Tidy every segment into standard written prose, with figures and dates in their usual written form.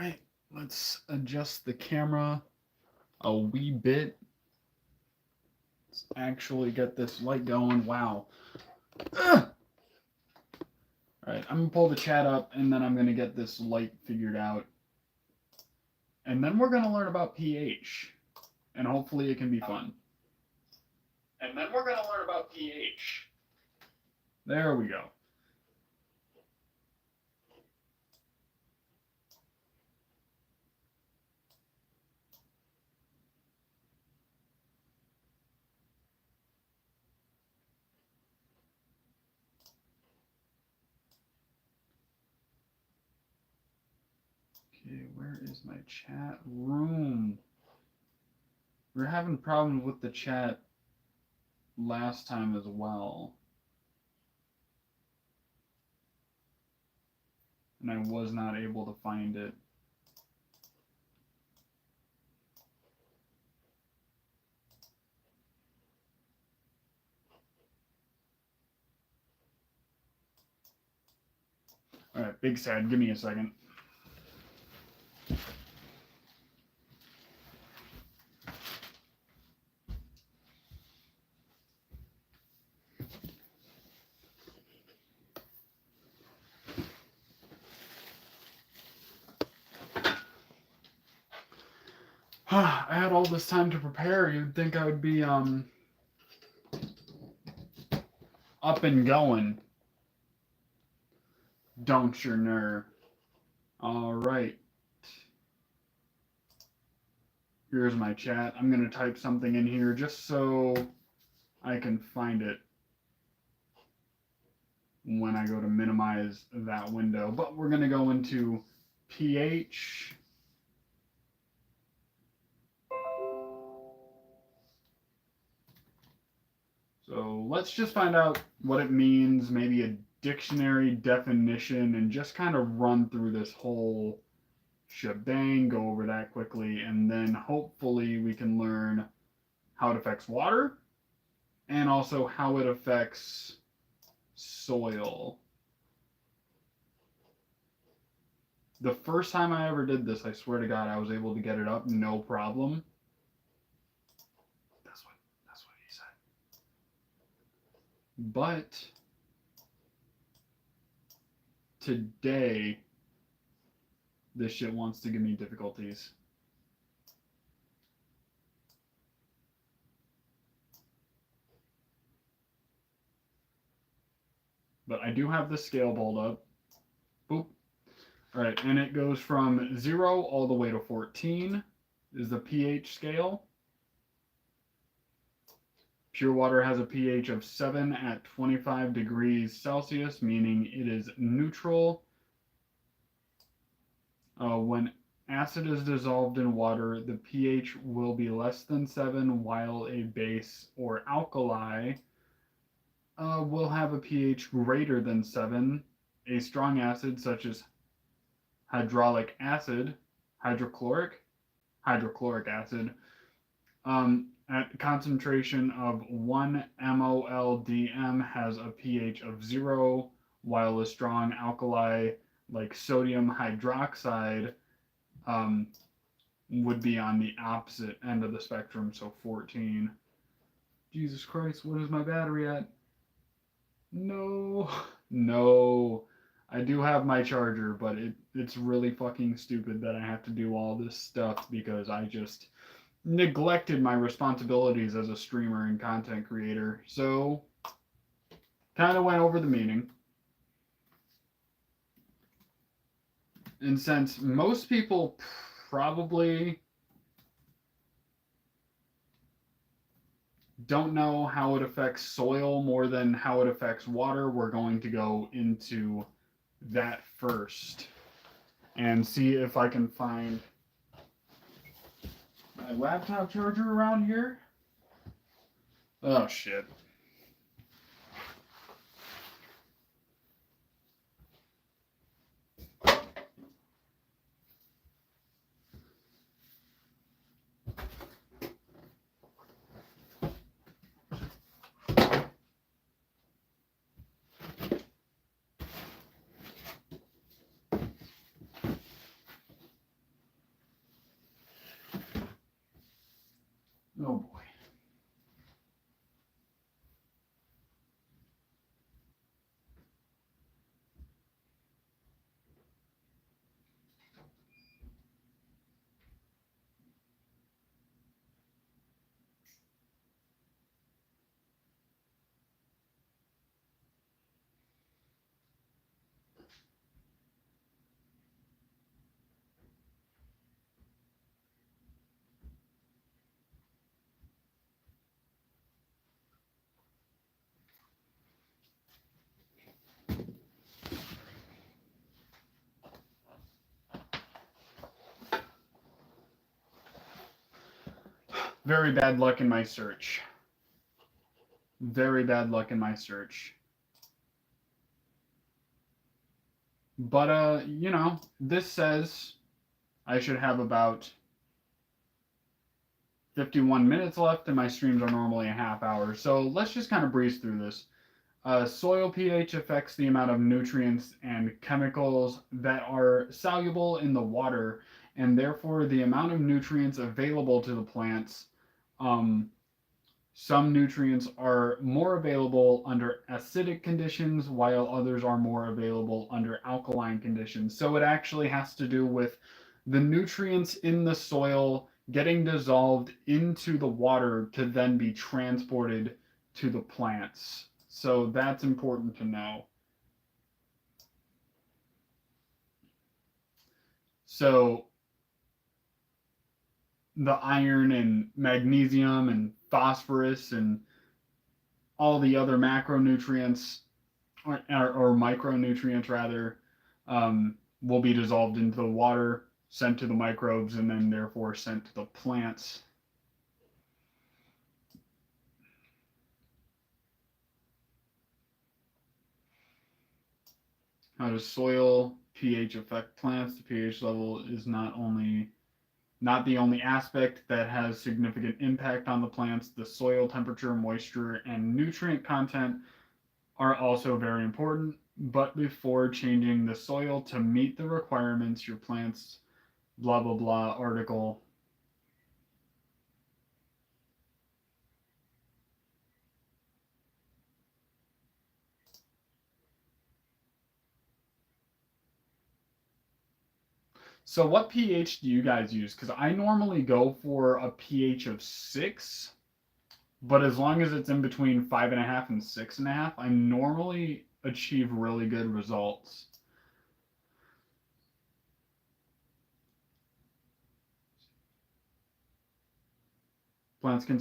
right, let's adjust the camera a wee bit. Let's actually get this light going. Wow. Ugh! All right, I'm gonna pull the chat up and then I'm gonna get this light figured out. And then we're gonna learn about pH. And hopefully it can be fun. And then we're gonna learn about pH. There we go. Okay, where is my chat room? We're having problems with the chat last time as well. And I was not able to find it. All right, Big Sad, give me a second. I had all this time to prepare. You'd think I would be up and going. Don't you know? All right. Here's my chat. I'm gonna type something in here just so I can find it when I go to minimize that window. But we're gonna go into pH. So let's just find out what it means, maybe a dictionary definition, and just kind of run through this whole shebang, go over that quickly, and then hopefully we can learn how it affects water and also how it affects soil. The first time I ever did this, I swear to God, I was able to get it up, no problem. That's what he said. But today, this shit wants to give me difficulties. But I do have the scale pulled up. Boop. All right, and it goes from 0 all the way to 14 is the pH scale. Pure water has a pH of 7 at 25 degrees Celsius, meaning it is neutral. When acid is dissolved in water, the pH will be less than 7, while a base or alkali will have a pH greater than 7. A strong acid, such as hydrochloric acid, at concentration of 1 mol/dm has a pH of 0, while a strong alkali like sodium hydroxide would be on the opposite end of the spectrum, so 14. Jesus Christ, what is my battery at? No. I do have my charger, but it's really fucking stupid that I have to do all this stuff because I just neglected my responsibilities as a streamer and content creator. So, kind of went over the meaning. And since most people probably don't know how it affects soil more than how it affects water, we're going to go into that first and see if I can find my laptop charger around here. Oh shit. Very bad luck in my search. Very bad luck in my search. But, you know, this says I should have about 51 minutes left, and my streams are normally a half hour. So let's just kind of breeze through this. Soil pH affects the amount of nutrients and chemicals that are soluble in the water, and therefore the amount of nutrients available to the plants. Um, some nutrients are more available under acidic conditions, while others are more available under alkaline conditions. So it actually has to do with the nutrients in the soil getting dissolved into the water to then be transported to the plants. So that's important to know. So the iron and magnesium and phosphorus and all the other macronutrients or micronutrients rather will be dissolved into the water, sent to the microbes, and then therefore sent to the plants. How does soil pH affect plants? The pH level is not the only aspect that has significant impact on the plants. The soil temperature, moisture, and nutrient content are also very important. But before changing the soil to meet the requirements, your plants, blah blah blah article. So what pH do you guys use? Because I normally go for a pH of 6, but as long as it's in between 5.5 and 6.5, I normally achieve really good results. Plants can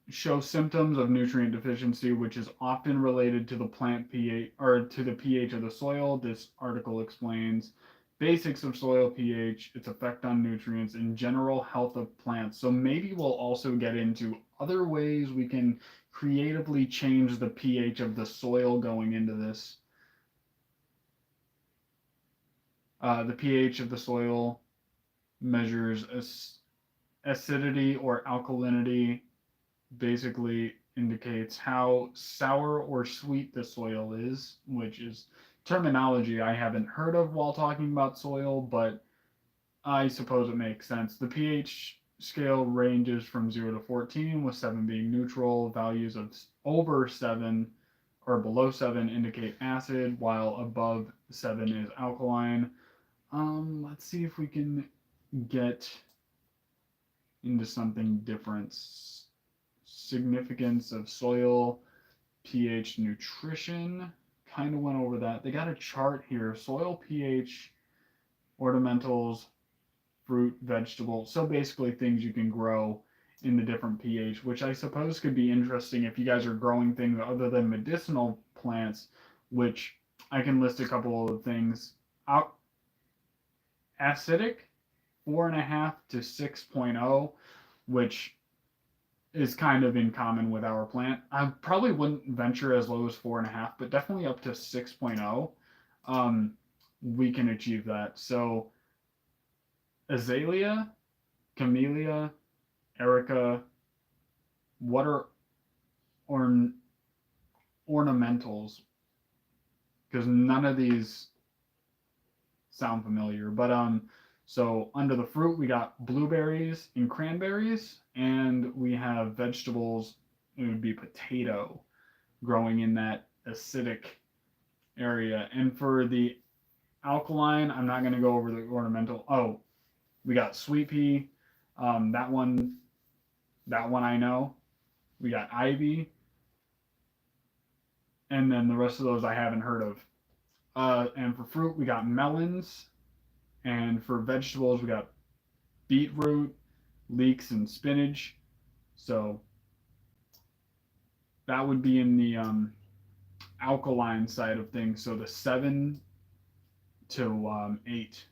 show symptoms of nutrient deficiency, which is often related to the plant pH or to the pH of the soil. This article explains basics of soil pH, its effect on nutrients, and general health of plants. So maybe we'll also get into other ways we can creatively change the pH of the soil going into this. The pH of the soil measures acidity or alkalinity, basically indicates how sour or sweet the soil is, which is terminology I haven't heard of while talking about soil, but I suppose it makes sense. The pH scale ranges from 0 to 14, with 7 being neutral. Values of over 7 or below 7 indicate acid, while above 7 is alkaline. Let's see if we can get into something different. Significance of soil pH nutrition. Kind of went over that. They got a chart here. Soil pH, ornamentals, fruit, vegetables. So basically things you can grow in the different pH, which I suppose could be interesting if you guys are growing things other than medicinal plants, which I can list a couple of things. Acidic, 4.5 to 6.0, which is kind of in common with our plant. I probably wouldn't venture as low as 4.5, but definitely up to 6.0. We can achieve that. So azalea, camellia, erica, what are ornamentals? Because none of these sound familiar. But so under the fruit we got blueberries and cranberries, and we have vegetables. It would be potato growing in that acidic area. And for the alkaline, I'm not going to go over the ornamental. Oh, we got sweet pea. That one I know. We got ivy, and then the rest of those I haven't heard of. And for fruit, we got melons, and for vegetables, we got beetroot, leeks, and spinach. So that would be in the alkaline side of things. So the 7 to 8.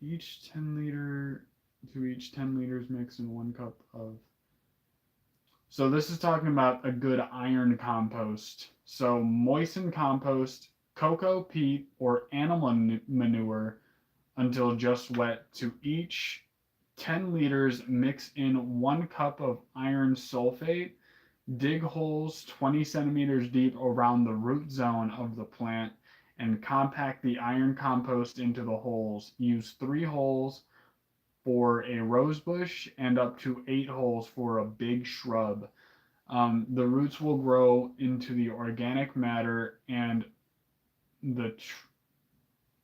each 10 liter to each 10 liters mix in 1 cup of. So this is talking about a good iron compost. So moisten compost, cocoa, peat, or animal manure until just wet. To each 10 liters, mix in 1 cup of iron sulfate. Dig holes 20 centimeters deep around the root zone of the plant and compact the iron compost into the holes. Use 3 holes for a rose bush and up to 8 holes for a big shrub. The roots will grow into the organic matter, and the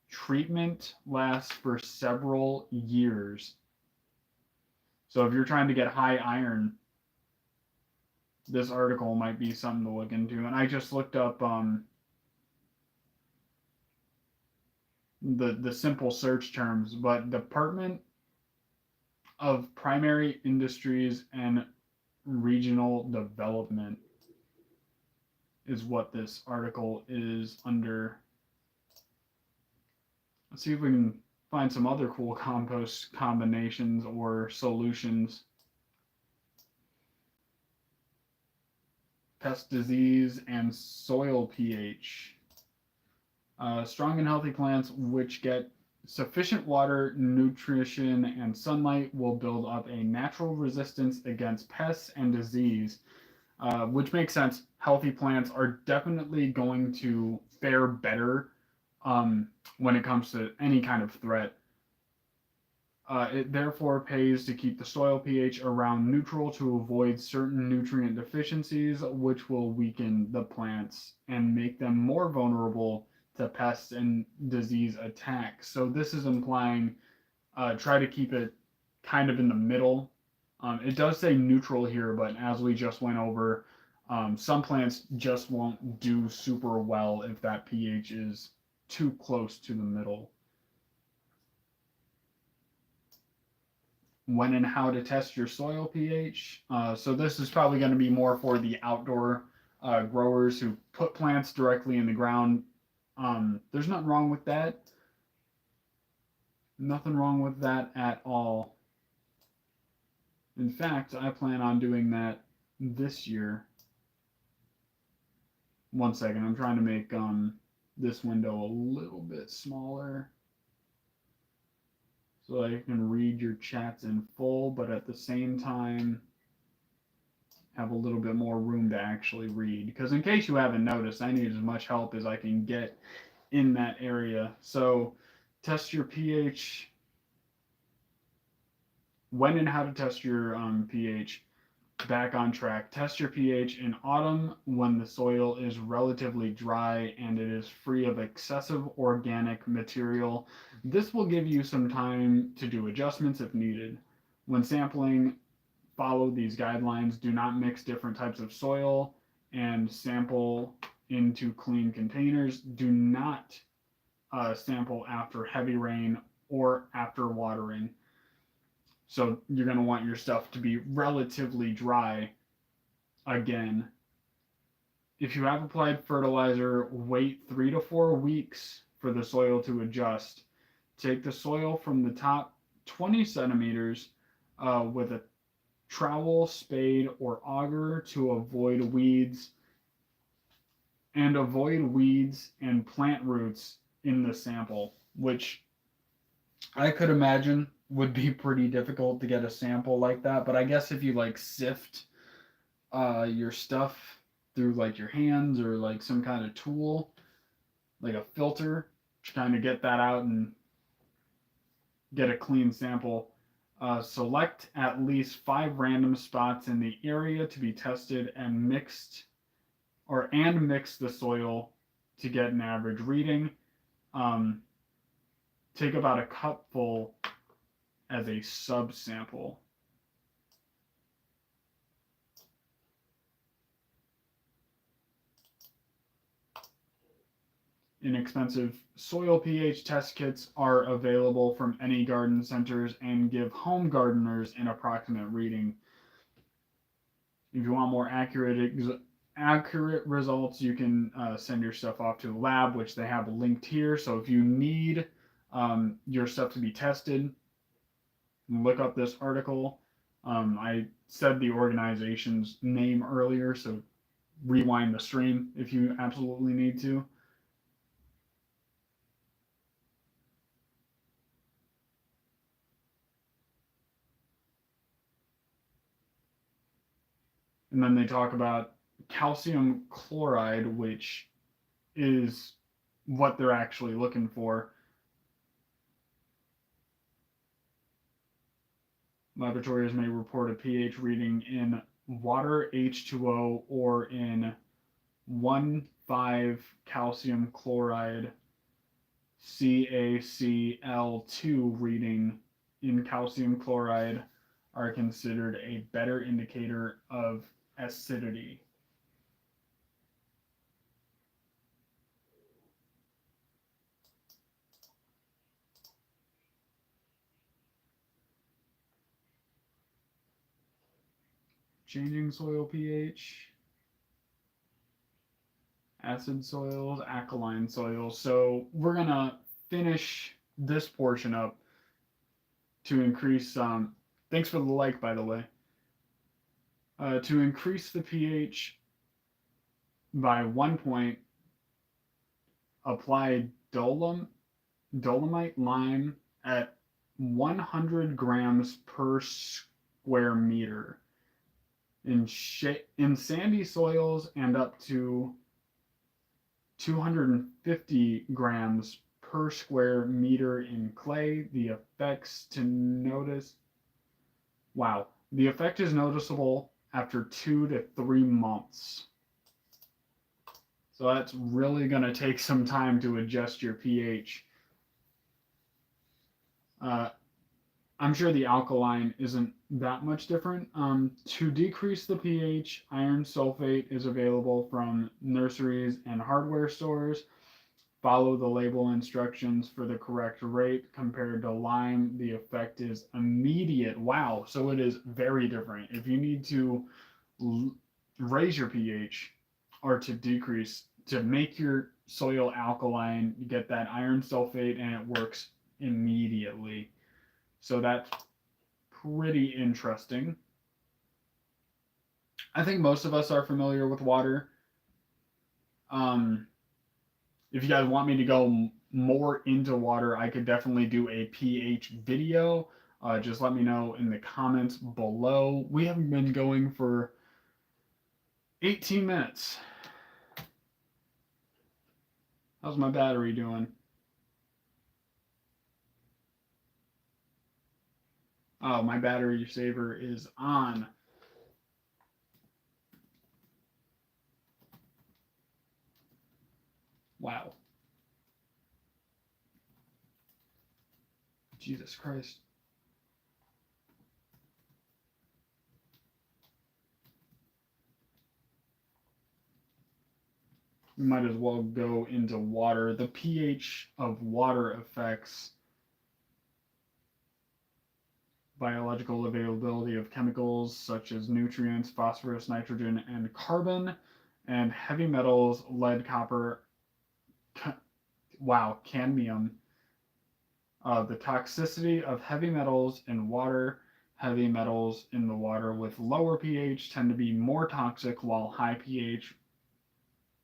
treatment lasts for several years. So if you're trying to get high iron, this article might be something to look into. And I just looked up the simple search terms, but Department of Primary Industries and Regional Development is what this article is under. Let's see if we can find some other cool compost combinations or solutions. Pest disease and soil pH. Strong and healthy plants which get sufficient water, nutrition, and sunlight will build up a natural resistance against pests and disease, which makes sense. Healthy plants are definitely going to fare better when it comes to any kind of threat. It therefore pays to keep the soil pH around neutral to avoid certain nutrient deficiencies, which will weaken the plants and make them more vulnerable to pests and disease attacks. So this is implying try to keep it kind of in the middle. It does say neutral here, but as we just went over, some plants just won't do super well if that pH is too close to the middle. When and how to test your soil pH. So this is probably going to be more for the outdoor growers who put plants directly in the ground. There's nothing wrong with that. Nothing wrong with that at all. In fact, I plan on doing that this year. One second, I'm trying to make this window a little bit smaller so I can read your chats in full, but at the same time have a little bit more room to actually read. Because in case you haven't noticed, I need as much help as I can get in that area. So test your pH. When and how to test your pH. Back on track. Test your pH in autumn when the soil is relatively dry and it is free of excessive organic material. This will give you some time to do adjustments if needed. When sampling, follow these guidelines. Do not mix different types of soil and sample into clean containers. Do not sample after heavy rain or after watering. So you're going to want your stuff to be relatively dry again. If you have applied fertilizer, wait 3 to 4 weeks for the soil to adjust. Take the soil from the top 20 centimeters with a trowel, spade, or auger to avoid weeds. And avoid weeds and plant roots in the sample, which I could imagine would be pretty difficult to get a sample like that. But I guess if you like sift your stuff through like your hands or like some kind of tool, like a filter, to kind of get that out and get a clean sample. Select at least 5 random spots in the area to be tested and mix the soil to get an average reading. Take about a cupful as a subsample. Inexpensive soil pH test kits are available from any garden centers and give home gardeners an approximate reading. If you want more accurate results, you can send your stuff off to the lab, which they have linked here. So if you need your stuff to be tested, look up this article. I said the organization's name earlier, so rewind the stream if you absolutely need to. And then they talk about calcium chloride, which is what they're actually looking for. Laboratories may report a pH reading in water H2O or in 1,5 calcium chloride CaCl2 reading in calcium chloride are considered a better indicator of acidity. Changing soil pH, acid soils, alkaline soils. So we're going to finish this portion up to increase, thanks for the like, by the way, to increase the pH by 1 point, apply dolomite lime at 100 grams per square meter. In sandy soils and up to 250 grams per square meter in clay. The effects to notice. Wow. The effect is noticeable after 2 to 3 months. So that's really going to take some time to adjust your pH. I'm sure the alkaline isn't that much different. To decrease the pH, iron sulfate is available from nurseries and hardware stores. Follow the label instructions for the correct rate. Compared to lime, the effect is immediate. Wow, so it is very different. If you need to raise your pH or to decrease, to make your soil alkaline, you get that iron sulfate and it works immediately. So that's pretty interesting. I think most of us are familiar with water. If you guys want me to go more into water, I could definitely do a pH video. Just let me know in the comments below. We haven't been going for 18 minutes. How's my battery doing? Oh, my battery saver is on. Wow. Jesus Christ. We might as well go into water. The pH of water affects biological availability of chemicals such as nutrients, phosphorus, nitrogen, and carbon, and heavy metals, lead, copper, cadmium. The toxicity of heavy metals in water. Heavy metals in the water with lower pH tend to be more toxic, while high pH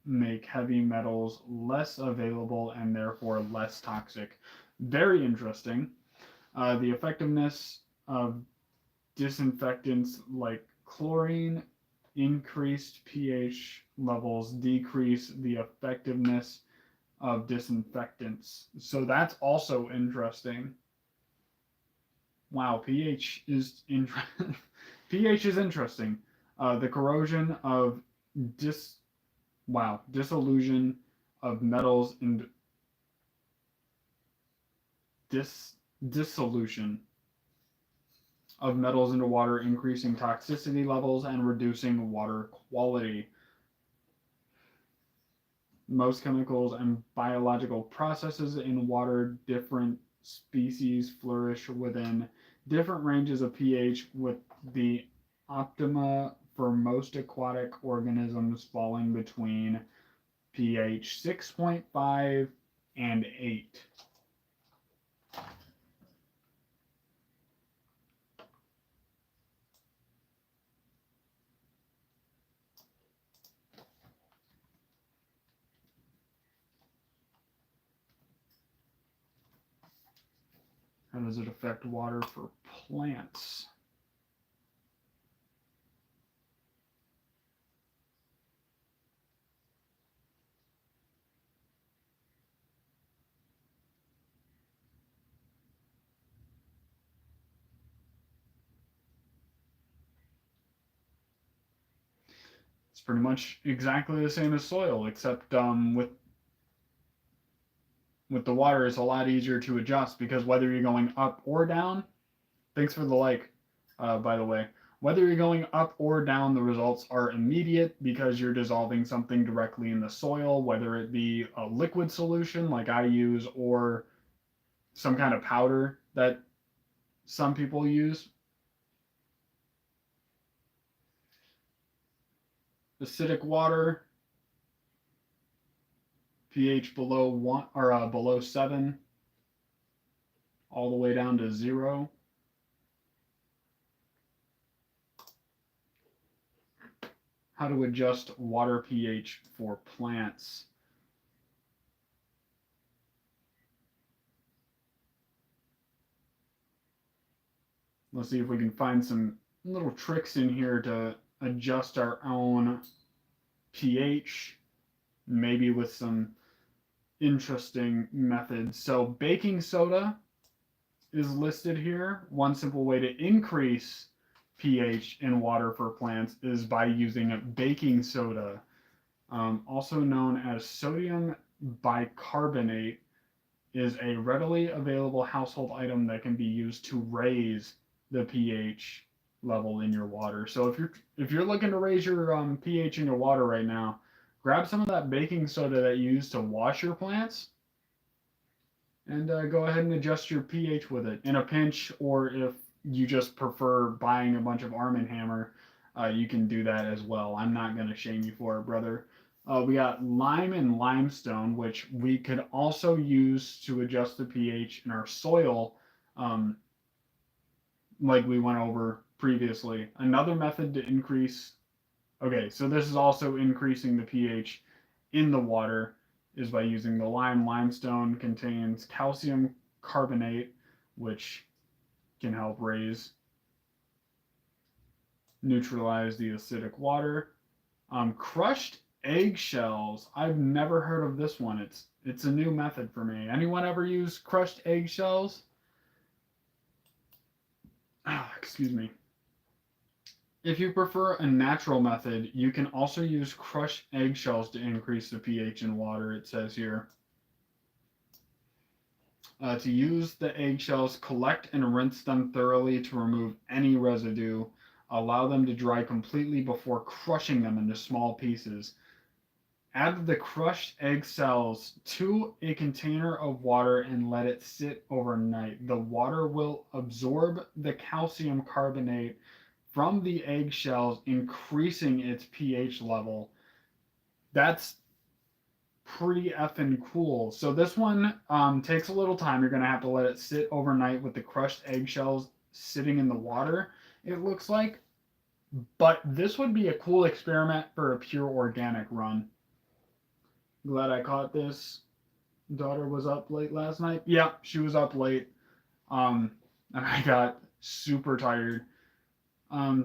make heavy metals less available and therefore less toxic. Very interesting. The effectiveness of disinfectants like chlorine. Increased pH levels decrease the effectiveness of disinfectants. So that's also interesting. Wow, pH is pH is interesting. The corrosion of dissolution of metals in dissolution of metals into water, increasing toxicity levels and reducing water quality. Most chemicals and biological processes in water, different species flourish within different ranges of pH, with the optima for most aquatic organisms falling between pH 6.5 and 8. How does it affect water for plants? It's pretty much exactly the same as soil, except with the water, it's a lot easier to adjust because whether you're going up or down, thanks for the like, by the way. Whether you're going up or down, the results are immediate because you're dissolving something directly in the soil, whether it be a liquid solution like I use or some kind of powder that some people use. Acidic water, pH below 1 or below 7, all the way down to 0. How to adjust water pH for plants. Let's see if we can find some little tricks in here to adjust our own pH, maybe with some interesting methods. So baking soda is listed here. One simple way to increase pH in water for plants is by using baking soda, also known as sodium bicarbonate, is a readily available household item that can be used to raise the pH level in your water. So if you're looking to raise your pH in your water right now, grab some of that baking soda that you use to wash your plants and go ahead and adjust your pH with it in a pinch, or if you just prefer buying a bunch of Arm & Hammer, you can do that as well. I'm not going to shame you for it, brother. We got lime and limestone, which we could also use to adjust the pH in our soil, um, like we went over previously. Another method to increase, okay, so this is also increasing the pH in the water, is by using the lime. Limestone contains calcium carbonate, which can help neutralize the acidic water. Crushed eggshells. I've never heard of this one. It's a new method for me. Anyone ever use crushed eggshells? Excuse me. If you prefer a natural method, you can also use crushed eggshells to increase the pH in water, it says here. To use the eggshells, collect and rinse them thoroughly to remove any residue. Allow them to dry completely before crushing them into small pieces. Add the crushed egg cells to a container of water and let it sit overnight. The water will absorb the calcium carbonate from the eggshells, increasing its pH level. That's pretty effing cool. So this one takes a little time. You're gonna have to let it sit overnight with the crushed eggshells sitting in the water, it looks like. But this would be a cool experiment for a pure organic run. Glad I caught this. Daughter was up late last night. Yeah, she was up late. And I got super tired.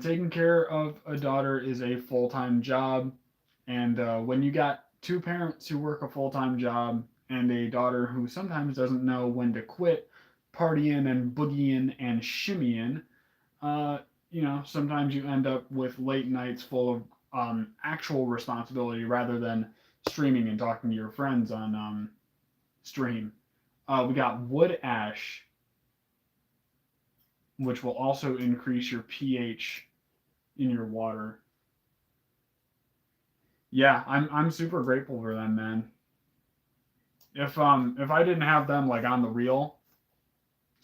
Taking care of a daughter is a full-time job, and when you got two parents who work a full-time job and a daughter who sometimes doesn't know when to quit partying and boogieing and shimmying, sometimes you end up with late nights full of actual responsibility rather than streaming and talking to your friends on stream. We got wood ash, which will also increase your pH in your water. Yeah, I'm super grateful for them, man. If I didn't have them like on the reel,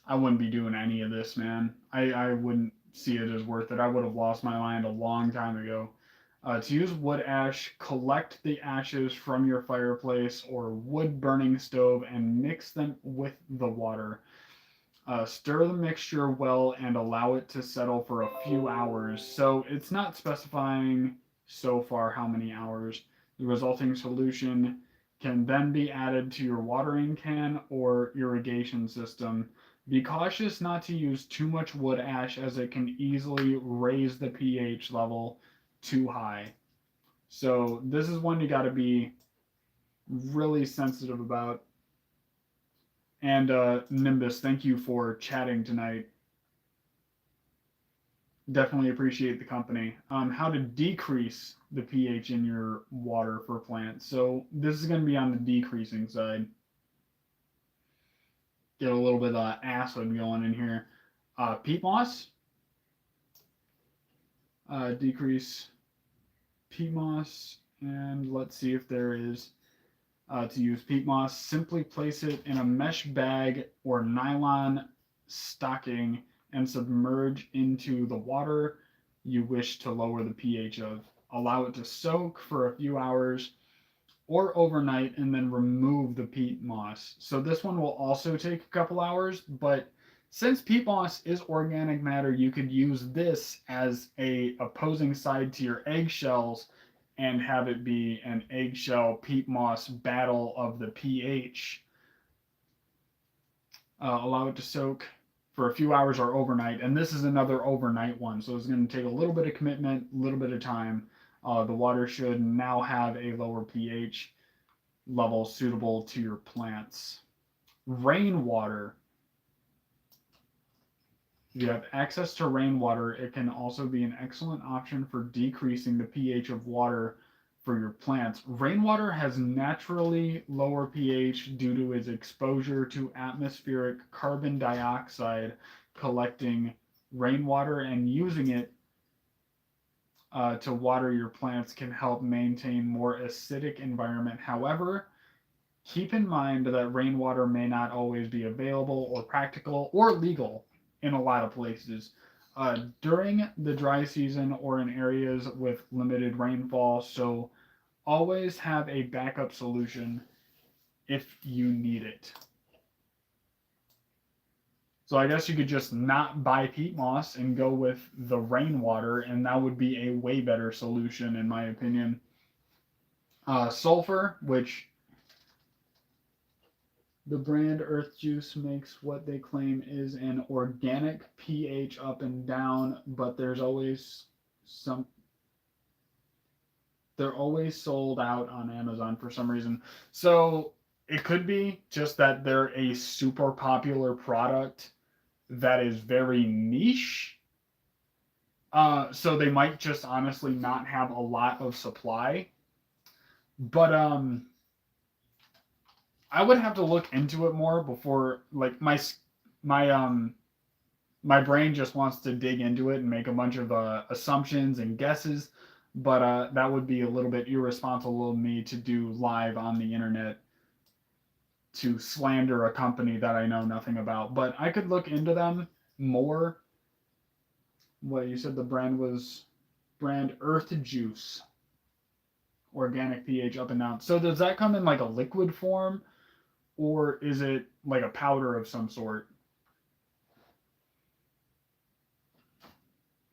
I wouldn't be doing any of this, man. I wouldn't see it as worth it. I would have lost my mind a long time ago. To use wood ash, collect the ashes from your fireplace or wood burning stove and mix them with the water. Stir the mixture well and allow it to settle for a few hours. So it's not specifying so far how many hours. The resulting solution can then be added to your watering can or irrigation system. Be cautious not to use too much wood ash as it can easily raise the pH level too high. So this is one you got to be really sensitive about. And Nimbus, thank you for chatting tonight. Definitely appreciate the company. How to decrease the pH in your water for plants. So this is going to be on the decreasing side. Get a little bit of acid going in here. Peat moss. Decrease peat moss. And let's see if there is to use peat moss. Simply place it in a mesh bag or nylon stocking and submerge into the water you wish to lower the pH of. Allow it to soak for a few hours or overnight and then remove the peat moss. So this one will also take a couple hours, but since peat moss is organic matter, you could use this as a opposing side to your eggshells and have it be an eggshell peat moss battle of the pH. Allow it to soak for a few hours or overnight, and this is another overnight one, so it's going to take a little bit of commitment, a little bit of time. The water should now have a lower pH level suitable to your plants. Rainwater. If you have access to rainwater, it can also be an excellent option for decreasing the pH of water for your plants. Rainwater has naturally lower pH due to its exposure to atmospheric carbon dioxide. Collecting rainwater and using it to water your plants can help maintain more acidic environment. However, keep in mind that rainwater may not always be available or practical or legal in a lot of places. During the dry season or in areas with limited rainfall, so always have a backup solution if you need it. So I guess you could just not buy peat moss and go with the rainwater, and that would be a way better solution in my opinion. Sulfur, which the brand Earth Juice makes what they claim is an organic pH up and down, but there's always some. They're always sold out on Amazon for some reason. So it could be just that they're a super popular product that is very niche. So they might just honestly not have a lot of supply. But I would have to look into it more before like my my brain just wants to dig into it and make a bunch of assumptions and guesses. But that would be a little bit irresponsible of me to do live on the internet to slander a company that I know nothing about. But I could look into them more. What you said the brand was brand Earth Juice. Organic pH up and down. So does that come in like a liquid form or is it like a powder of some sort?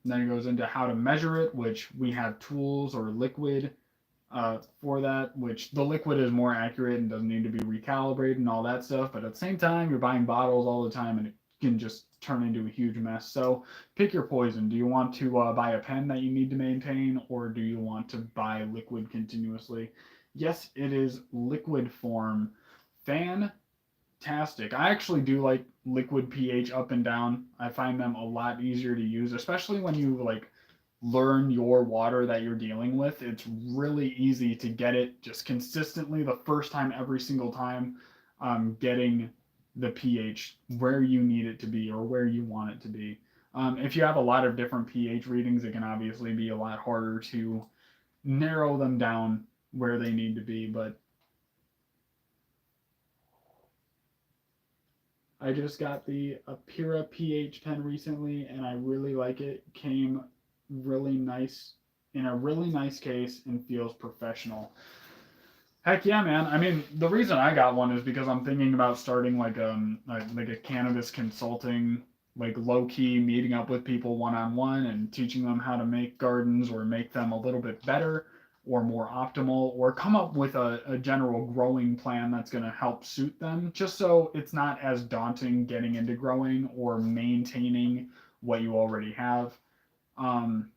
And then it goes into how to measure it, which we have tools or liquid for that, which the liquid is more accurate and doesn't need to be recalibrated and all that stuff. But at the same time, you're buying bottles all the time and it can just turn into a huge mess. So pick your poison. Do you want to buy a pen that you need to maintain or do you want to buy liquid continuously? Yes, it is liquid form. Fantastic. I actually do like liquid pH up and down. I find them a lot easier to use, especially when you like learn your water that you're dealing with. It's really easy to get it just consistently the first time, every single time, getting the pH where you need it to be or where you want it to be. If you have a lot of different pH readings, it can obviously be a lot harder to narrow them down where they need to be, but I just got the Apira pH pen recently and I really like it. Came really nice in a really nice case and feels professional. Heck yeah, man. I mean, the reason I got one is because I'm thinking about starting like a cannabis consulting, like low key meeting up with people one on one and teaching them how to make gardens or make them a little bit better. or more optimal, or come up with a general growing plan that's going to help suit them, just so it's not as daunting getting into growing or maintaining what you already have. Um,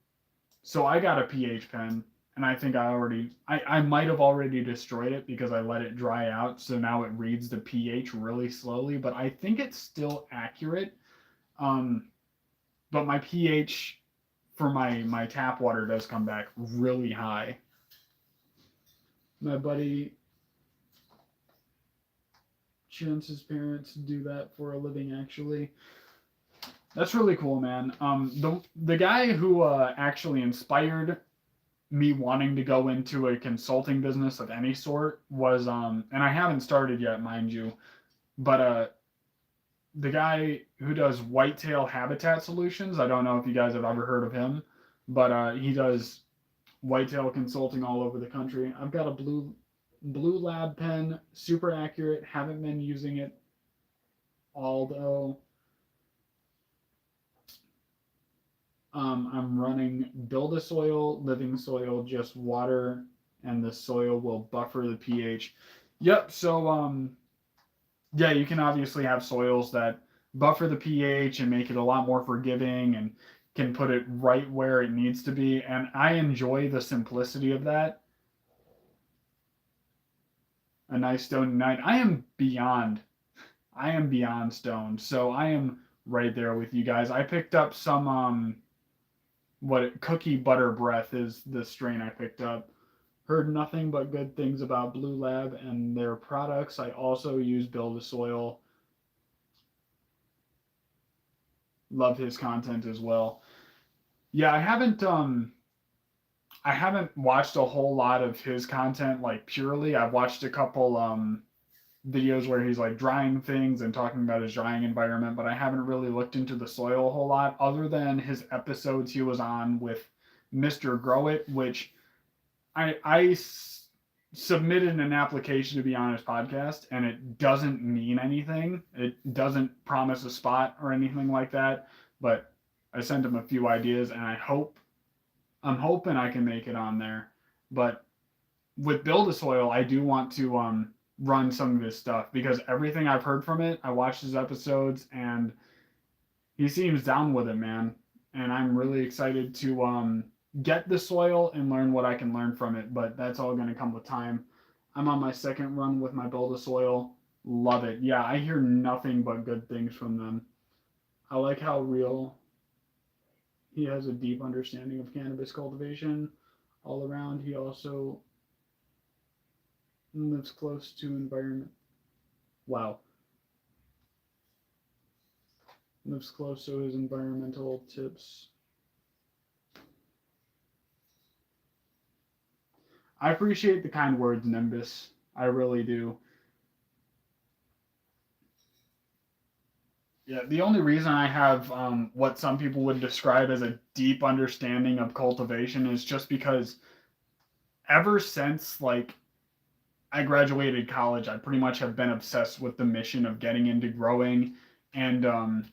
so I got a pH pen, and I think I might have already destroyed it because I let it dry out. So now it reads the pH really slowly, but I think it's still accurate. Um, but my pH for my tap water does come back really high. My buddy Chance's parents do that for a living, actually. That's really cool, man. The guy who actually inspired me wanting to go into a consulting business of any sort was and I haven't started yet, mind you, but the guy who does whitetail habitat solutions. I don't know if you guys have ever heard of him, but he does whitetail consulting all over the country. I've got a blue lab pen, super accurate. Haven't been using it, although I'm running Build a Soil, Living Soil, just water, and the soil will buffer the pH. Yep. So yeah, you can obviously have soils that buffer the pH and make it a lot more forgiving and can put it right where it needs to be. And I enjoy the simplicity of that. A nice stone night. I am beyond stoned. So I am right there with you guys. I picked up some cookie butter breath is the strain I picked up. Heard nothing but good things about Blue Lab and their products. I also use Build a Soil. Love his content as well. Yeah, I haven't watched a whole lot of his content like purely. I've watched a couple videos where he's like drying things and talking about his drying environment, but I haven't really looked into the soil a whole lot other than his episodes he was on with Mr. Grow It, which I submitted an application to be on his podcast, and it doesn't mean anything. It doesn't promise a spot or anything like that. But I sent him a few ideas, and I'm hoping I can make it on there. But with Build a Soil, I do want to run some of his stuff because everything I've heard from it, I watched his episodes, and he seems down with it, man. And I'm really excited to get the soil and learn what I can learn from it. But that's all going to come with time. I'm on my second run with my Build a Soil. Love it. Yeah, I hear nothing but good things from them. I like how real he has a deep understanding of cannabis cultivation all around. He also lives close to environment. Wow. Lives close to his environmental tips. I appreciate the kind words, Nimbus. I really do. Yeah, the only reason I have what some people would describe as a deep understanding of cultivation is just because ever since like I graduated college, I pretty much have been obsessed with the mission of getting into growing and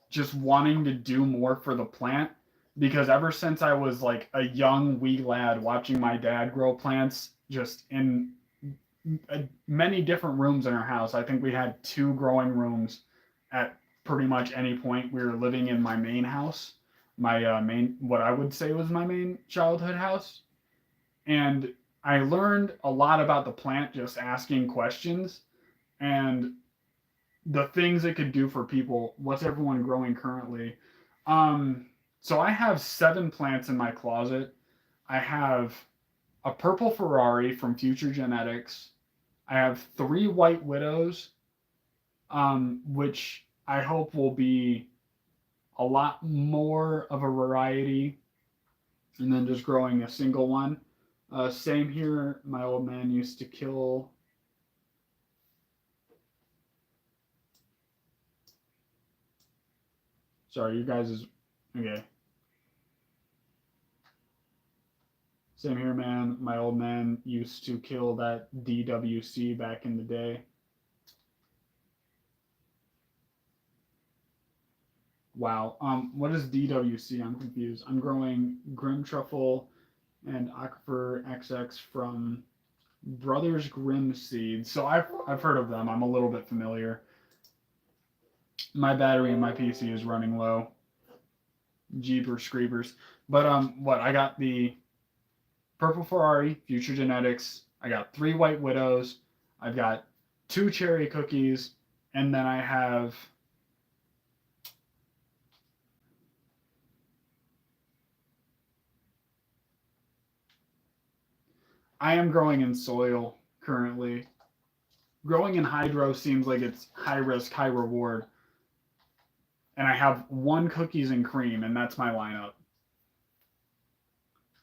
just wanting to do more for the plant. Because ever since I was like a young wee lad watching my dad grow plants just in many different rooms in our house. I think we had two growing rooms at pretty much any point. We were living in my main house, my main, what I would say was my main childhood house. And I learned a lot about the plant just asking questions and the things it could do for people. What's everyone growing currently? So I have 7 plants in my closet. I have a purple Ferrari from Future Genetics. I have 3 White Widows, which I hope will be a lot more of a variety and then just growing a single one. Same here. My old man used to kill. Sorry, you guys is okay. Same here, man. My old man used to kill that DWC back in the day. Wow. What is DWC? I'm confused. I'm growing Grim Truffle and Aquifer XX from Brothers Grimm Seeds. So I've heard of them. I'm a little bit familiar. My battery in my PC is running low. Jeepers creepers. But what I got the Purple Ferrari, Future Genetics. I got 3 White Widows. I've got 2 cherry cookies, and then I have I am growing in soil currently. Growing in hydro seems like it's high risk, high reward. And I have 1 cookies and cream, and that's my lineup.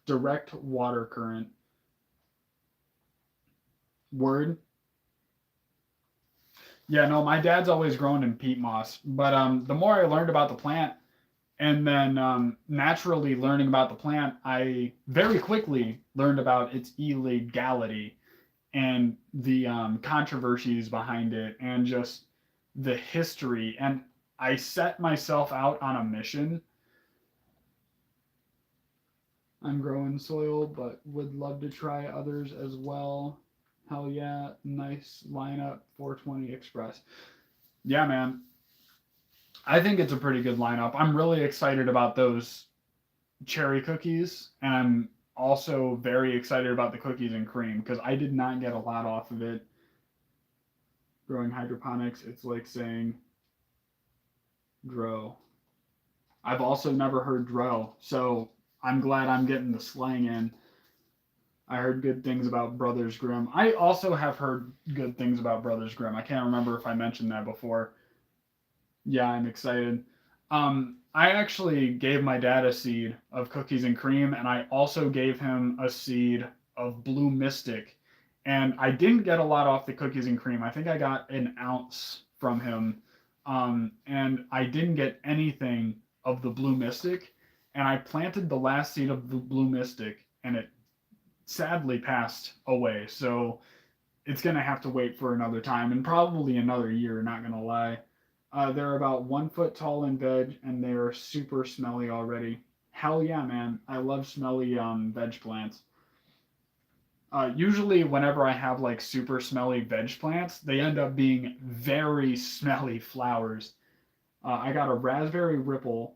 Direct water current. Word. Yeah, no, my dad's always grown in peat moss. But the more I learned about the plant, and then naturally learning about the plant, I very quickly learned about its illegality and the controversies behind it and just the history. And I set myself out on a mission. I'm growing soil, but would love to try others as well. Hell yeah, nice lineup, 420 Express. Yeah, man. I think it's a pretty good lineup. I'm really excited about those cherry cookies, and I'm also very excited about the cookies and cream because I did not get a lot off of it. Growing hydroponics, it's like saying grow. I've also never heard grow, so I'm glad I'm getting the slang in. I heard good things about Brothers Grimm. I also have heard good things about Brothers Grimm. I can't remember if I mentioned that before. Yeah, I'm excited. I actually gave my dad a seed of cookies and cream, and I also gave him a seed of Blue Mystic. And I didn't get a lot off the cookies and cream. I think I got an ounce from him. And I didn't get anything of the Blue Mystic. And I planted the last seed of the Blue Mystic, and it sadly passed away. So it's going to have to wait for another time and probably another year, not going to lie. They're about 1 foot tall in veg, and they are super smelly already. Hell yeah, man! I love smelly veg plants. Usually, whenever I have like super smelly veg plants, they end up being very smelly flowers. I got a raspberry ripple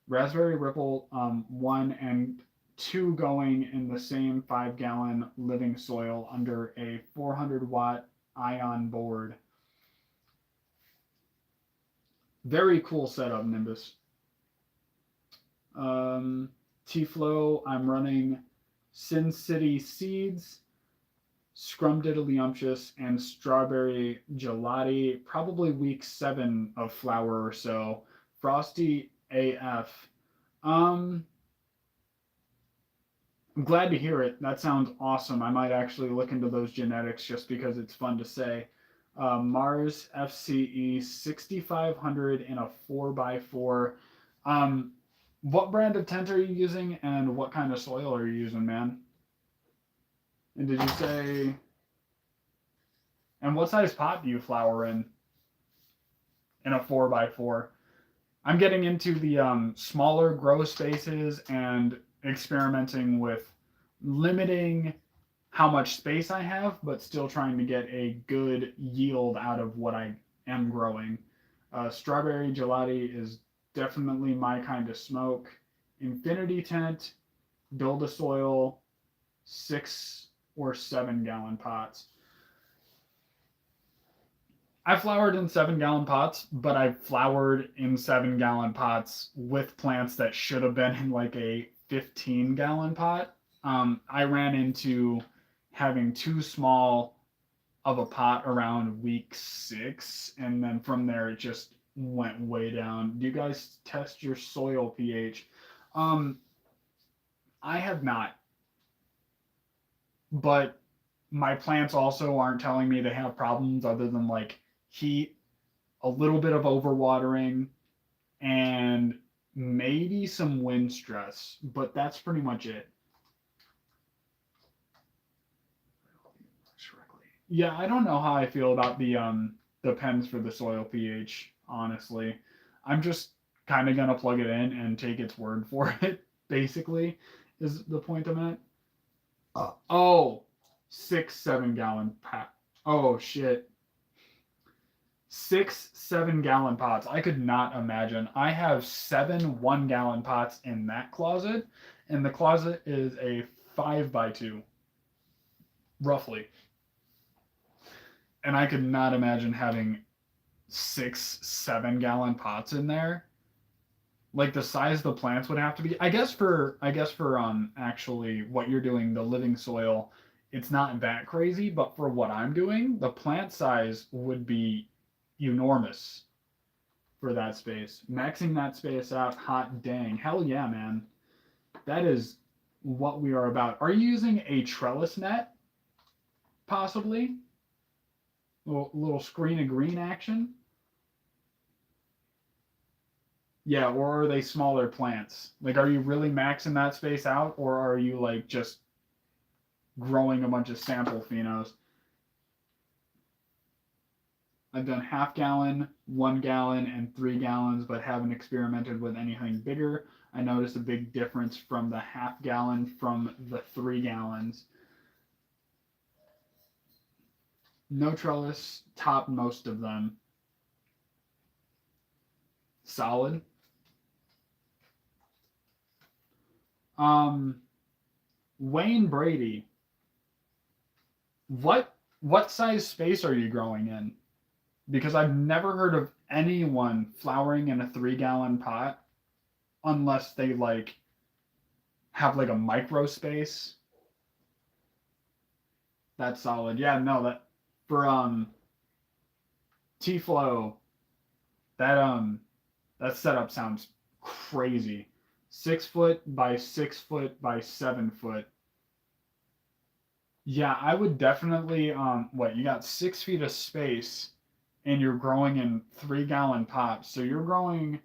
1 and 2 going in the same 5 gallon living soil under a 400-watt ion board. Very cool setup, Nimbus. T-Flow, I'm running Sin City Seeds, Scrumdiddlyumptious, and Strawberry Gelati, probably week 7 of flower or so. Frosty AF. I'm glad to hear it. That sounds awesome. I might actually look into those genetics just because it's fun to say. Mars FCE 6500 in a 4x4. What brand of tent are you using, and what kind of soil are you using, man? And did you say? And what size pot do you flower in? In a 4x4. I'm getting into the smaller grow spaces and experimenting with limiting how much space I have, but still trying to get a good yield out of what I am growing. Strawberry Gelati is definitely my kind of smoke. Infinity Tent, Build a Soil, 6 or 7 gallon pots. I flowered in 7 gallon pots, but I flowered in 7 gallon pots with plants that should have been in like a 15 gallon pot. I ran into having too small of a pot around week 6, and then from there it just went way down. Do you guys test your soil pH? Um, I have not, but my plants also aren't telling me they have problems other than like heat, a little bit of overwatering, and maybe some wind stress, but that's pretty much it. Yeah, I don't know how I feel about the pens for the soil pH, honestly. I'm just kind of gonna plug it in and take its word for it basically, is the point I'm at. Oh, 6 7 gallon pot. Oh shit. 6 7 gallon pots. I could not imagine. I have 7 1 gallon pots in that closet, and the closet is a 5 by 2, roughly. And I could not imagine having 6 7 gallon pots in there. Like the size the plants would have to be. I guess for actually what you're doing, the living soil, it's not that crazy, but for what I'm doing, the plant size would be enormous for that space. Maxing that space out, hot dang. Hell yeah, man. That is what we are about. Are you using a trellis net? Possibly? Little screen of green action? Yeah, or are they smaller plants? Like, are you really maxing that space out, or are you like just growing a bunch of sample phenos? I've done half gallon, 1 gallon, and 3 gallons, but haven't experimented with anything bigger. I noticed a big difference from the half gallon from the 3 gallons. No trellis, top most of them. Solid. Um, Wayne Brady, what size space are you growing in? Because I've never heard of anyone flowering in a 3 gallon pot unless they like have like a micro space. That's solid. Yeah, no, that for T-Flow, that that setup sounds crazy. 6 foot by 6 foot by 7 foot. Yeah, I would definitely what you got 6 feet of space and you're growing in 3 gallon pots. So you're growing.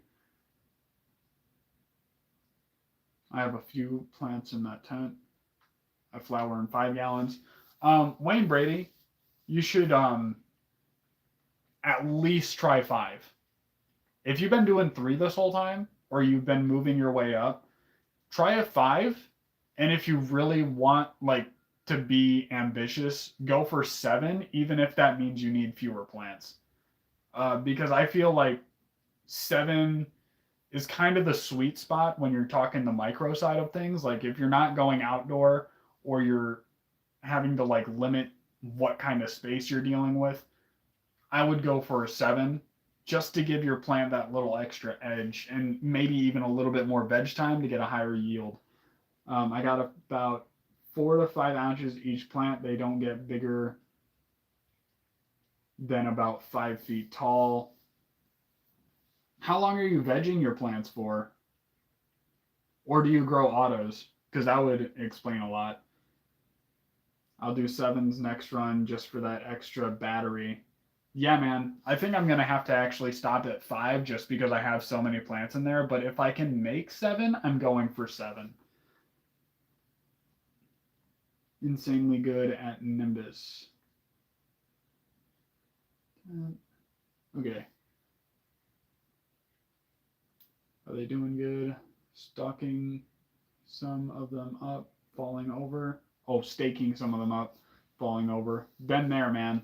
I have a few plants in that tent. I flower in 5 gallons. Wayne Brady, you should at least try 5. If you've been doing 3 this whole time, or you've been moving your way up, try a 5. And if you really want like to be ambitious, go for 7, even if that means you need fewer plants. Because I feel like 7 is kind of the sweet spot when you're talking the micro side of things. Like if you're not going outdoor or you're having to like limit what kind of space you're dealing with, I would go for a 7 just to give your plant that little extra edge and maybe even a little bit more veg time to get a higher yield. I got about 4 to 5 ounces each plant. They don't get bigger than about 5 feet tall. How long are you vegging your plants for? Or do you grow autos? Because that would explain a lot. I'll do 7s next run just for that extra battery. Yeah, man. I think I'm going to have to actually stop at 5 just because I have so many plants in there. But if I can make 7, I'm going for 7. Insanely good at Nimbus. Okay. Are they doing good? Stalking some of them up, falling over. Oh, staking some of them up, falling over. Been there, man.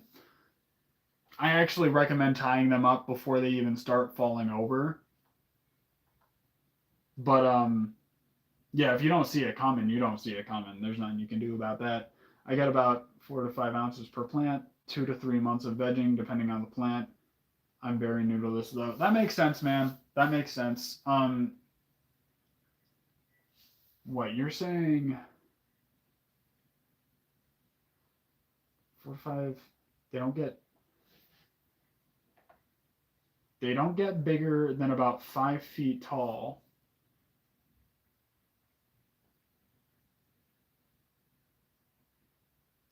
I actually recommend tying them up before they even start falling over. But yeah, if you don't see it coming, you don't see it coming. There's nothing you can do about that. I got about 4 to 5 ounces per plant, 2 to 3 months of vegging, depending on the plant. I'm very new to this though. That makes sense, man. That makes sense. What you're saying? 4 5. They don't get. They don't get bigger than about 5 feet tall.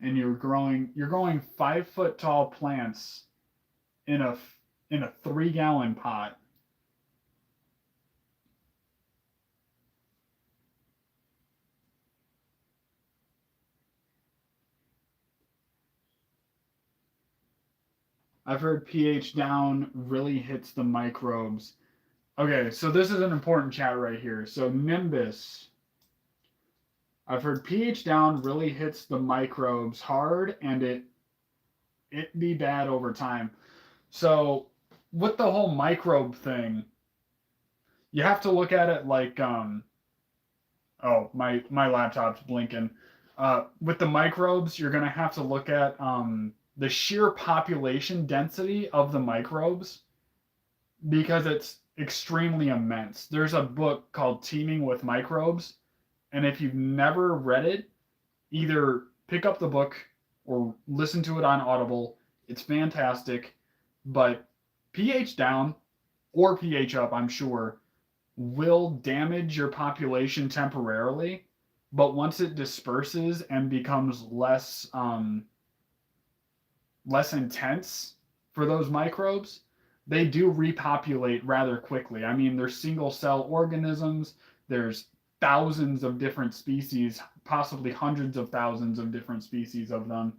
And you're growing 5 foot tall plants in a 3 gallon pot. I've heard pH down really hits the microbes. Okay, so this is an important chat right here. So Nimbus, I've heard pH down really hits the microbes hard, and it be bad over time. So with the whole microbe thing, you have to look at it like oh, my laptop's blinking. With the microbes, you're gonna have to look at the sheer population density of the microbes because it's extremely immense. There's a book called Teeming with Microbes, and if you've never read it, either pick up the book or listen to it on Audible. It's fantastic, but pH down or pH up, I'm sure, will damage your population temporarily, but once it disperses and becomes less intense for those microbes, they do repopulate rather quickly. I mean, they're single cell organisms. There's thousands of different species, possibly hundreds of thousands of different species of them.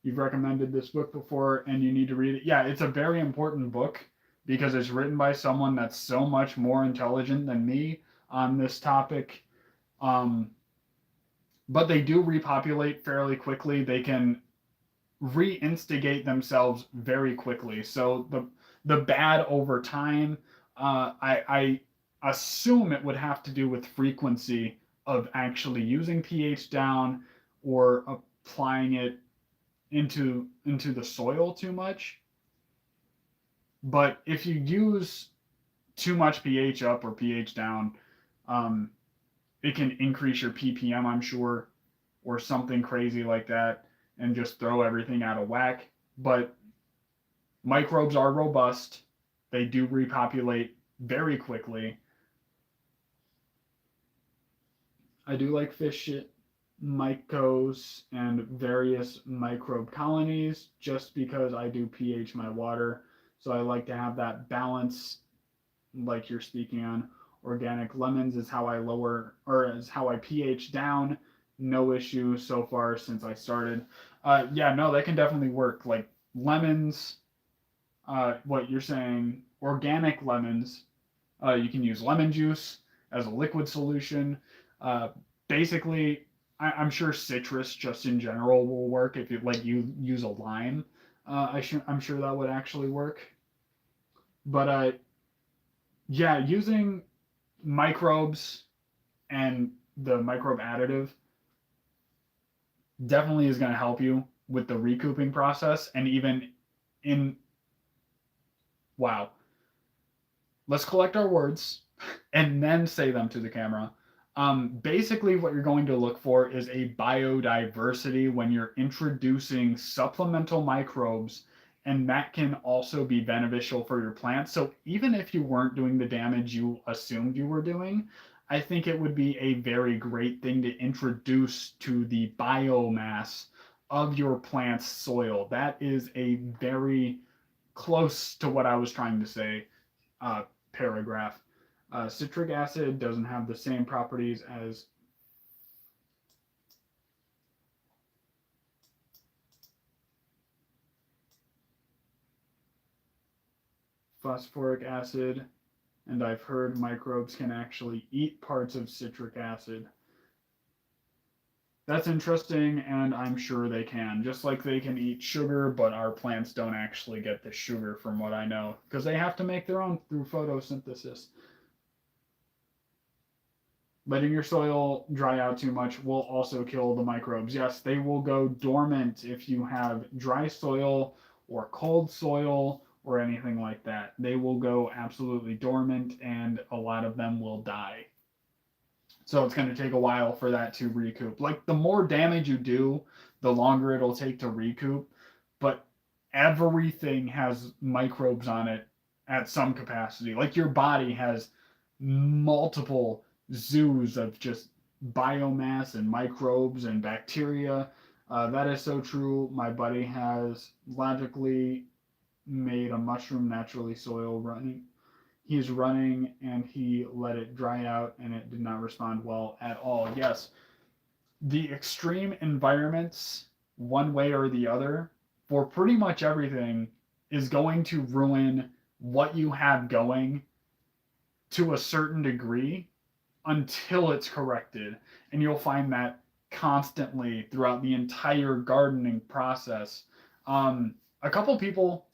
You've recommended this book before and you need to read it. Yeah, it's a very important book because it's written by someone that's so much more intelligent than me on this topic. Um, but they do repopulate fairly quickly. They can reinstigate themselves very quickly. So the bad over time, I assume it would have to do with frequency of actually using pH down or applying it into the soil too much. But if you use too much pH up or pH down, um, it can increase your ppm, I'm sure, or something crazy like that, and just throw everything out of whack. But microbes are robust. They do repopulate very quickly. I do like fish mycos and various microbe colonies just because I do pH my water. So I like to have that balance, like you're speaking on. Organic lemons is how I lower, or is how I pH down. No issue so far since I started. Yeah, no, that can definitely work. Like lemons, what you're saying, organic lemons, you can use lemon juice as a liquid solution. Uh, Basically, I'm sure citrus just in general will work if you use a lime. I'm sure that would actually work. But yeah, using microbes and the microbe additive definitely is going to help you with the recouping process. And even in, wow, let's collect our words and then say them to the camera. Basically, what you're going to look for is a biodiversity when you're introducing supplemental microbes, and that can also be beneficial for your plants. So, even if you weren't doing the damage you assumed you were doing, I think it would be a very great thing to introduce to the biomass of your plant's soil. That is a very close to what I was trying to say paragraph. Citric acid doesn't have the same properties as phosphoric acid, and I've heard microbes can actually eat parts of citric acid. That's interesting, and I'm sure they can. Just like they can eat sugar, but our plants don't actually get the sugar from what I know, because they have to make their own through photosynthesis. Letting your soil dry out too much will also kill the microbes. Yes, they will go dormant if you have dry soil or cold soil or anything like that. They will go absolutely dormant and a lot of them will die. So it's going to take a while for that to recoup. Like the more damage you do, the longer it'll take to recoup. But everything has microbes on it at some capacity. Like your body has multiple zoos of just biomass and microbes and bacteria. That is so true. My buddy has logically made a mushroom naturally soil running. He's running and he let it dry out and it did not respond well at all. Yes, the extreme environments, one way or the other, for pretty much everything, is going to ruin what you have going to a certain degree. until it's corrected. And you'll find that constantly throughout the entire gardening process. A couple people,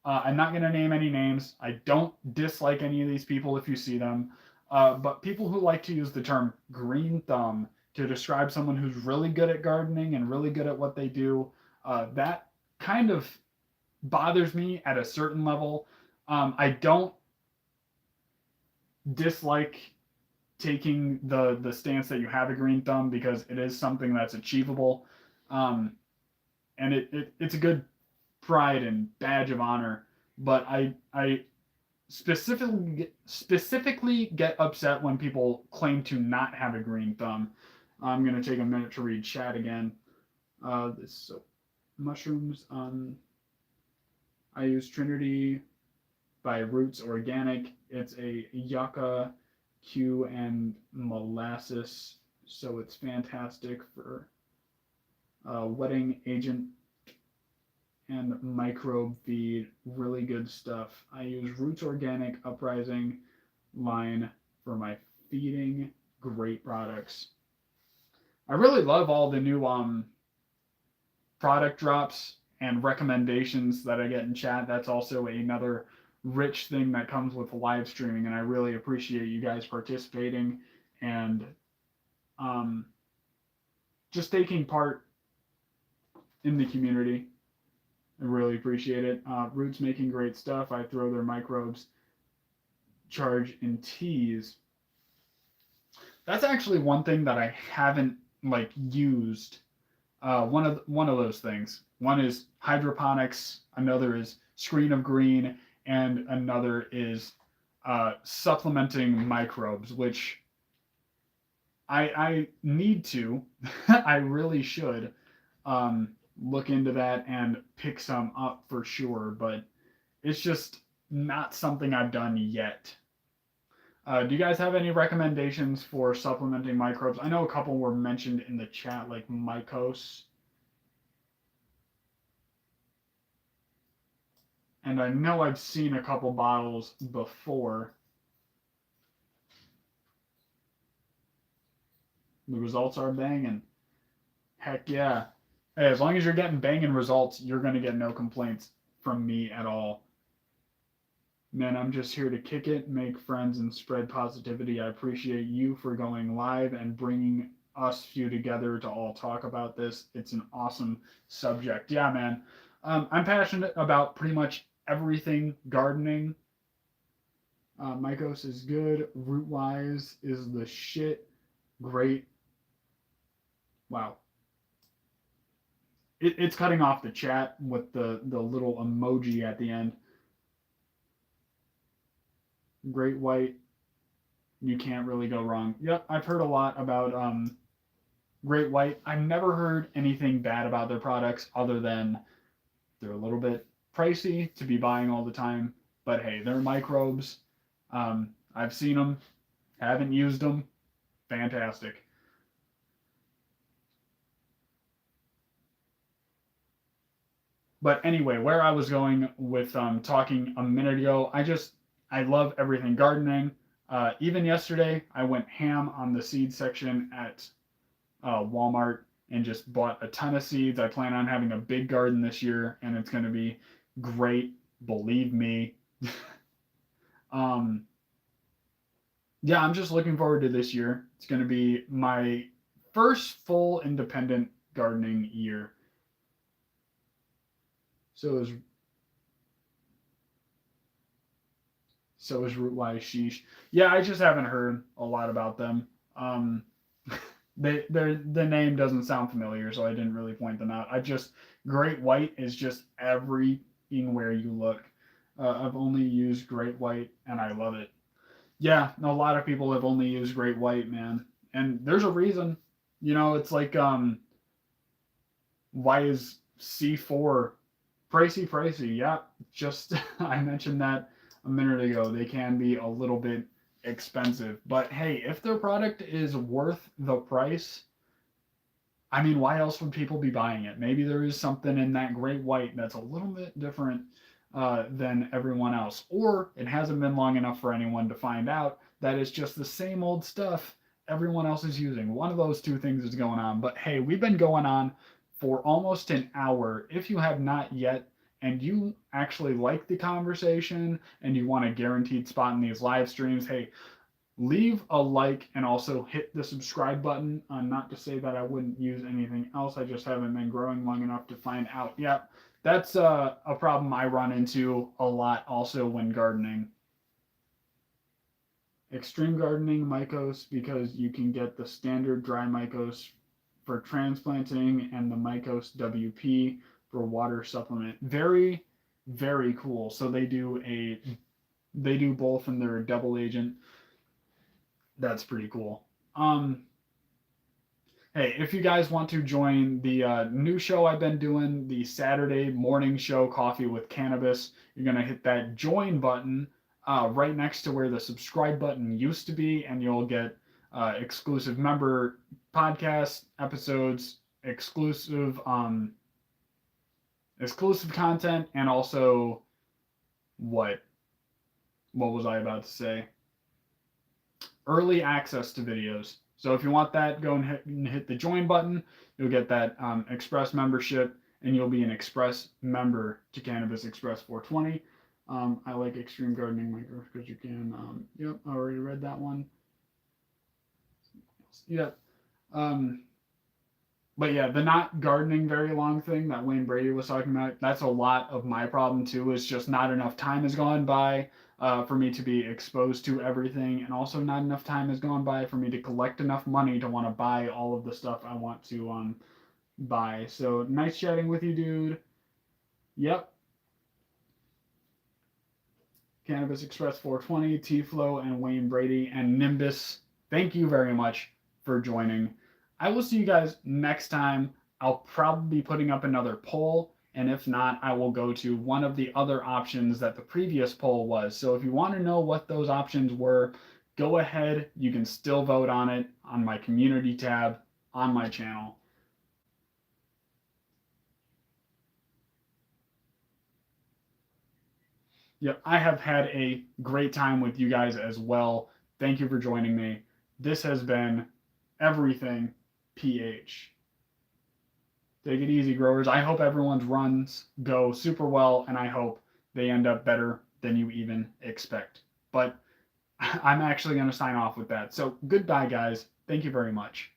I'm not going to name any names. I don't dislike any of these people if you see them. But people who like to use the term green thumb to describe someone who's really good at gardening and really good at what they do, that kind of bothers me at a certain level. I don't dislike taking the stance that you have a green thumb because it is something that's achievable, um, and it's a good pride and badge of honor. But I specifically get upset when people claim to not have a green thumb. I'm gonna take a minute to read chat again. So mushrooms. I use Trinity by Roots Organic. It's a yucca, Q, and molasses, so it's fantastic for wetting agent and microbe feed. Really good stuff. I use Roots Organic Uprising line for my feeding. Great products. I really love all the new product drops and recommendations that I get in chat. That's also another rich thing that comes with live streaming, and I really appreciate you guys participating and just taking part in the community. I really appreciate it. Roots making great stuff. I throw their microbes charge in teas. That's actually one thing that I haven't like used. One of those things. One is hydroponics. Another is Screen of Green, and another is supplementing microbes, which I need to. I really should look into that and pick some up for sure, but it's just not something I've done yet. Do you guys have any recommendations for supplementing microbes? I know a couple were mentioned in the chat, like Mycos. And I know I've seen a couple bottles before. The results are banging. Heck yeah. Hey, as long as you're getting banging results, you're going to get no complaints from me at all. Man, I'm just here to kick it, make friends, and spread positivity. I appreciate you for going live and bringing us few together to all talk about this. It's an awesome subject. Yeah, man. I'm passionate about pretty much everything gardening. Mycos is good. Rootwise is the shit. Great. Wow. It's cutting off the chat with the little emoji at the end. Great White, you can't really go wrong. Yep, I've heard a lot about Great White. I've never heard anything bad about their products other than they're a little bit pricey to be buying all the time. But hey, they're microbes. I've seen them, haven't used them. Fantastic. But anyway, where I was going with talking a minute ago, I love everything gardening. Even yesterday, I went ham on the seed section at Walmart and just bought a ton of seeds. I plan on having a big garden this year, and it's going to be great. Believe me. Yeah, I'm just looking forward to this year. It's going to be my first full independent gardening year. So is Rootwise Sheesh. Yeah, I just haven't heard a lot about them. The name doesn't sound familiar, so I didn't really point them out. Great White is just everywhere you look. I've only used Great White, and I love it. Yeah, a lot of people have only used Great White, man, and there's a reason. It's like why is C4 pricey? Yeah, just I mentioned that a minute ago. They can be a little bit expensive, but hey, if their product is worth the price, I mean, why else would people be buying it? Maybe there is something in that Great White that's a little bit different. than everyone else, or it hasn't been long enough for anyone to find out that it's just the same old stuff everyone else is using. One of those two things is going on. But hey, we've been going on for almost an hour. If you have not yet, and you actually like the conversation and you want a guaranteed spot in these live streams, hey, leave a like and also hit the subscribe button. Not to say that I wouldn't use anything else, I just haven't been growing long enough to find out yet. That's a problem I run into a lot also when gardening. Extreme gardening Mycos, because you can get the standard dry Mycos for transplanting and the Mycos WP for water supplement. Very, very cool. So they do both in their double agent. That's pretty cool. Hey, if you guys want to join the new show I've been doing, the Saturday morning show, Coffee with Cannabis, you're going to hit that join button right next to where the subscribe button used to be, and you'll get exclusive member podcast episodes, exclusive content, and also what? What was I about to say? Early access to videos. So if you want that, go and hit the join button. You'll get that Express membership, and you'll be an Express member to Cannabis Express 420. I like Extreme Gardening Micro because you can. Yep, I already read that one. Yep. But yeah, the not gardening very long thing that Wayne Brady was talking about, that's a lot of my problem too, is just not enough time has gone by for me to be exposed to everything. And also not enough time has gone by for me to collect enough money to want to buy all of the stuff I want to buy. So nice chatting with you, dude. Yep. Cannabis Express 420, T-Flow, and Wayne Brady, and Nimbus, thank you very much for joining. I will see you guys next time. I'll probably be putting up another poll, and if not, I will go to one of the other options that the previous poll was. So if you want to know what those options were, go ahead. You can still vote on it on my community tab on my channel. Yep, I have had a great time with you guys as well. Thank you for joining me. This has been Everything PH. Take it easy, growers. I hope everyone's runs go super well, and I hope they end up better than you even expect. But I'm actually going to sign off with that. So goodbye, guys. Thank you very much.